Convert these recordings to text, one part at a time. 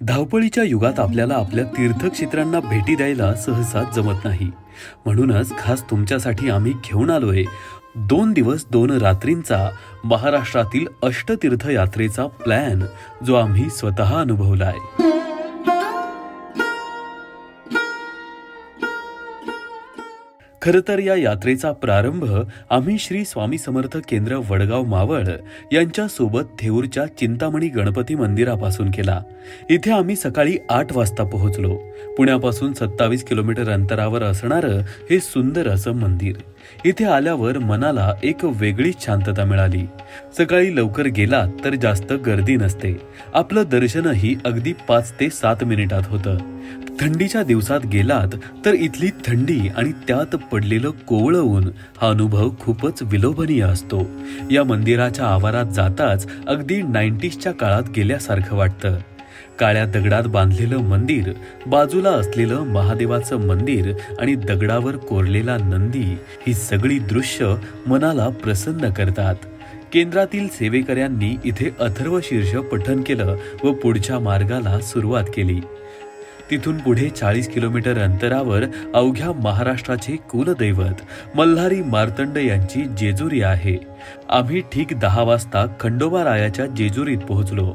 धावपळीच्या युगात आपल्याला आपल्या तीर्थक्षेत्रांना भेटी द्यायला सहसा जमत नाही। म्हणूनच खास तुमच्यासाठी आम्ही घेऊन आलोय 2 दिवस 2 रात्रींचा महाराष्ट्रातील अष्टतीर्थ यात्रेचा प्लॅन, जो आम्ही स्वतः अनुभवलाय। खरं तर या यात्रेचा प्रारंभ आम्ही श्री स्वामी समर्थ केंद्र वडगाव मावळ यांच्या सोबत थेऊरच्या चिंतामणी गणपती मंदिरापासून केला। इथे आम्ही सकाळी 8 वाजता पोहोचलो। पुण्यापासून 27 किलोमीटर अंतरावर असणारं हे सुंदर असं मंदिर। इथे आल्यावर मनाला एक वेगळीच शांतता मिळाली। सकाळी लवकर गेलात तर जास्त गर्दी नसते। आपलं दर्शनही अगदी 5 ते 7 मिनिटात होतं। थंडीच्या दिवसात गेलात तर इथली थंडी आणि त्यात पडलेलं कोवळं ऊन हा अनुभव खूपच विलोभनीय असतो। या मंदिराच्या आवारात जाताच अगदी 90sच्या काळात गेल्यासारखं वाटतं। काळ्या दगडात बांधलेलं मंदिर, बाजूला असलेलं महादेवाचं मंदिर आणि दगडावर कोरलेला नंदी, ही सगळी दृश्य मनाला प्रसन्न करतात। केंद्रातील सेवेकऱ्यांनी इथे अथर्वशीर्ष पठण केलं व पुढच्या मार्गाला सुरुवात केली। तिथून पुढे 40 किलोमीटर अंतरावर अवघ्या महाराष्ट्राचे कुलदैवत मल्हारी मार्तंड यांची जेजुरी आहे। आम्ही ठीक 10 वाजता खंडोबारायाच्या जेजुरीत पोहोचलो।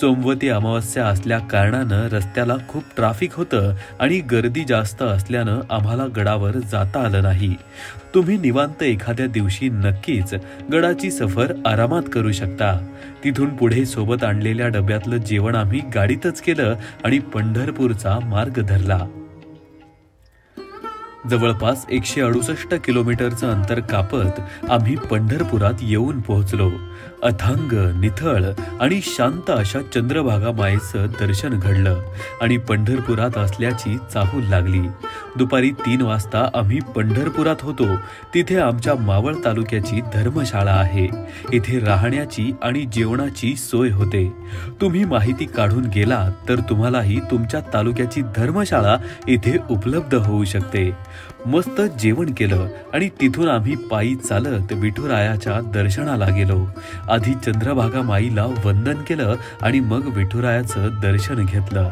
सोमवती अमावस्या असल्या कारणानं रस्त्याला खूप ट्रॅफिक होतं आणि गर्दी जास्त असल्यानं आम्हाला गडावर जाता आलं नाही। तुम्ही निवांत एखाद्या दिवशी नक्कीच गडाची सफर आरामात करू शकता। तिथून पुढे सोबत आणलेल्या डब्यातलं जेवण आम्ही गाडीतच केलं आणि पंढरपूरचा मार्ग धरला। जवळपास 168 किलोमीटरचं अंतर कापत आम्ही पंढरपुरात येऊन पोहोचलो। अथांग, निथळ आणि शांत अशा चंद्रभागा मायेचं दर्शन घडलं आणि पंढरपुरात असल्याची चाहूल लागली। दुपारी 3 वाजता आम्ही पंढरपुरात होतो। तिथे आमच्या मावळ तालुक्याची धर्मशाळा आहे। इथे राहण्याची आणि जेवणाची सोय होते। तुम्ही माहिती काढून गेलात तर तुम्हालाही तुमच्या तालुक्याची धर्मशाळा इथे उपलब्ध होऊ शकते। मस्त जेवण केलं आणि तिथून आम्ही पायी चालत विठुरायाच्या दर्शनाला गेलो। आधी चंद्रभागा माईला वंदन केलं आणि मग विठुरायाचं दर्शन घेतलं।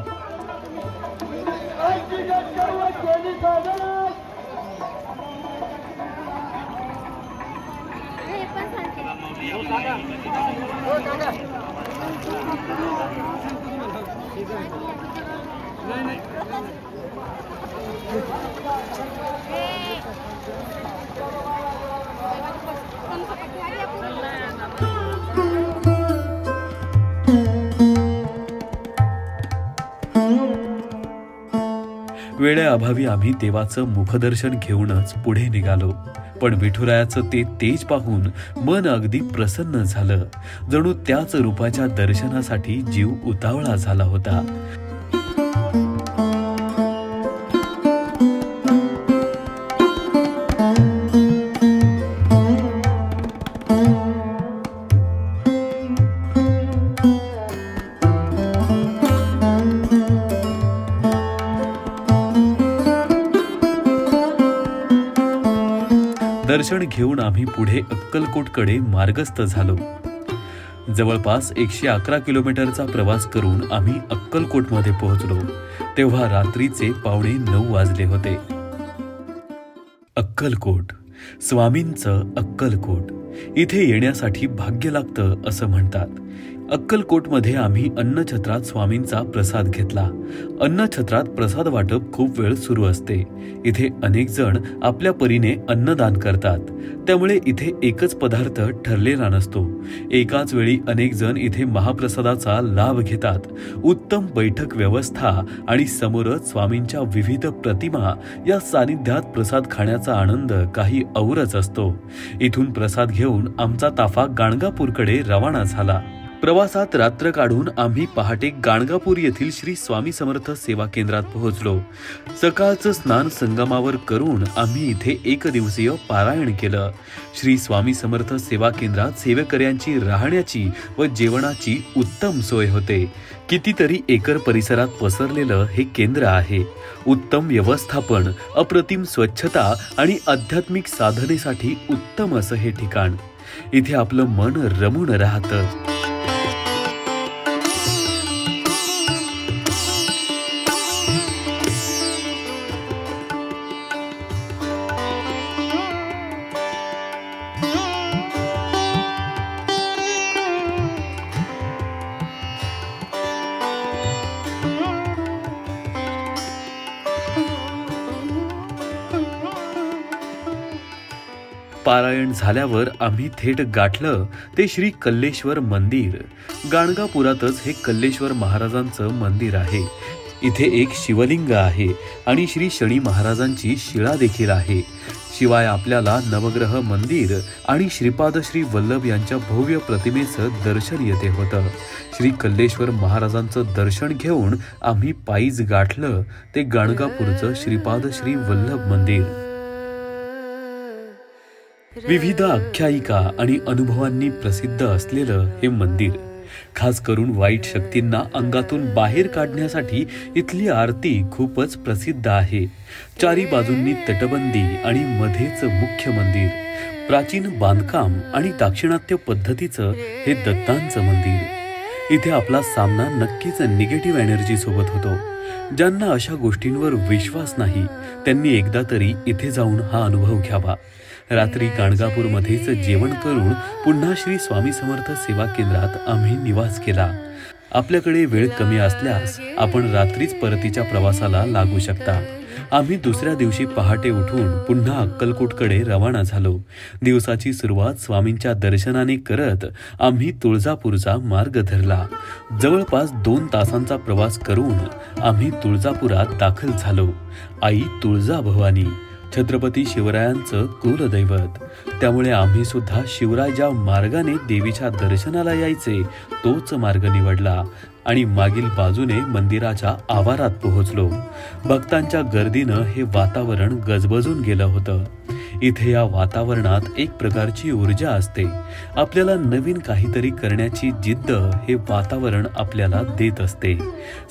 वेळेअभावी आम्ही देवाचं मुखदर्शन घेऊनच पुढे निघालो। पण विठुरायाचं ते तेज पाहून मन अगदी प्रसन्न झालं। जणू त्याच रूपाच्या दर्शनासाठी जीव उतावळा झाला होता। दर्शन घेऊन आम्ही पुढे अक्कलकोटकडे मार्गस्थ झालो। जवळपास 111 किलोमीटरचा प्रवास करून आम्ही अक्कलकोटमध्ये पोहोचलो। तेव्हा रात्रीचे 8:45 वाजले होते। अक्कलकोट, स्वामींचं अक्कलकोट, इथे येण्यासाठी भाग्य लागतं असं म्हणतात। अक्कलकोटमध्ये आम्ही अन्नछत्रात स्वामींचा प्रसाद घेतला। अन्नछत्रात प्रसाद वाटप खूप वेळ सुरू असते। इथे अनेक जण आपल्या परीने अन्नदान करतात, त्यामुळे इथे एकच पदार्थ ठरलेला नसतो। एकाच वेळी अनेक जण इथे महाप्रसादाचा लाभ घेतात। उत्तम बैठक व्यवस्था आणि समोरच स्वामींच्या विविध प्रतिमा या सानिध्यात प्रसाद खाण्याचा आनंद काही औरच असतो। इथून प्रसाद घेऊन आमचा ताफा गाणगापूरकडे रवाना झाला। प्रवासात रात्र काढून आम्ही पहाटे गाणगापूर येथील श्री स्वामी समर्थ सेवा केंद्रात पोहोचलो। सकाळचं स्नान संगमावर करून आम्ही इथे 1 दिवसीय पारायण केलं। श्री स्वामी समर्थ सेवा केंद्रात सेवेकऱ्यांची राहण्याची व जेवणाची उत्तम सोय होते। कितीतरी एकर परिसरात पसरलेलं हे केंद्र आहे। उत्तम व्यवस्थापन, अप्रतिम स्वच्छता आणि आध्यात्मिक साधनेसाठी उत्तम असं हे ठिकाण। इथे आपलं मन रमून राहतं। पारायण झाल्यावर आम्ही थेट गाठलं ते श्री कल्लेश्वर मंदिर. गाणगापुरातच हे कल्लेश्वर महाराजांचं मंदिर आहे. इथे एक शिवलिंग आहे आणि श्री शनी महाराजांची शिळा देखील आहे. शिवाय आपल्याला नवग्रह मंदिर आणि श्रीपाद श्री वल्लभ यांच्या भव्य प्रतिमेचं दर्शन येते होतं. श्री कल्लेश्वर महाराजांचं दर्शन घेऊन आम्ही पायीच गाठलं ते गाणगापूरचं श्रीपाद श्री वल्लभ मंदिर. विविध आख्यायिका आणि अनुभवांनी प्रसिद्ध असलेलं हे मंदिर, खास करून वाईट शक्तींना अंगातून बाहेर काढण्यासाठी इथली आरती खूपच प्रसिद्ध आहे. चारी बाजूंनी तटबंदी आणि मध्येच मुख्य मंदिर. प्राचीन बांधकाम आणि दाक्षिणात्य पद्धतीचं हे दत्तांचं मंदिर. इथे आपला सामना नक्कीच निगेटिव्ह एनर्जी सोबत होतो. ज्यांना अशा गोष्टींवर विश्वास नाही त्यांनी एकदा तरी इथे जाऊन हा अनुभव घ्यावा. रात्री गाणगापूरमध्येच जेवण करून पुन्हा श्री स्वामी समर्थ सेवा केंद्रात आम्ही निवास केला. आपल्याकडे वेळ कमी असल्यास आपण रात्रीच परतीच्या प्रवासाला लागू शकता. आम्ही दुसऱ्या दिवशी पहाटे उठून पुन्हा अक्कलकोटकडे रवाना झालो. दिवसाची सुरुवात स्वामींच्या दर्शनाने करत आम्ही तुळजापूरचा मार्ग धरला. जवळपास 2 तासांचा प्रवास करून आम्ही तुळजापुरात दाखल झालो. आई तुळजा भवानी छत्रपती शिवरायांचं कुलदैवत. त्यामुळे आम्ही सुद्धा शिवराय ज्या मार्गाने देवीच्या दर्शनाला यायचे तोच मार्ग निवडला आणि मागील बाजूने मंदिराच्या आवारात पोहोचलो. भक्तांच्या गर्दीनं हे वातावरण गजबजून गेलं होतं. इथे या वातावरणात एक प्रकारची ऊर्जा असते. आपल्याला नवीन काहीतरी करण्याची जिद्द हे वातावरण आपल्याला देत असते.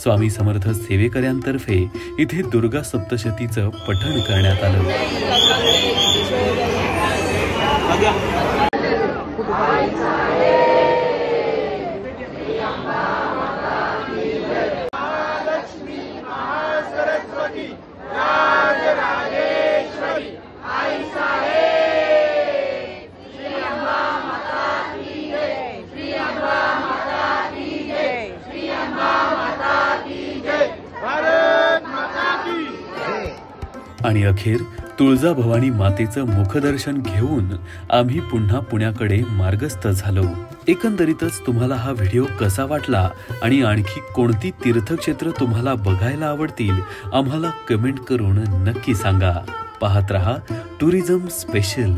स्वामी समर्थ सेवेकऱ्यांतर्फे इथे दुर्गा सप्तशतीचं पठण करण्यात आलं. आणि अखेर तुळजाभवानी मातेचं मुखदर्शन घेऊन आम्ही पुन्हा पुण्याकडे मार्गस्थ झालो. एकंदरीतच तुम्हाला हा व्हिडिओ कसा वाटला आणि आणखी कोणती तीर्थक्षेत्र तुम्हाला बघायला आवडतील आम्हाला कमेंट करून नक्की सांगा. पाहत रहा टुरिझम स्पेशल.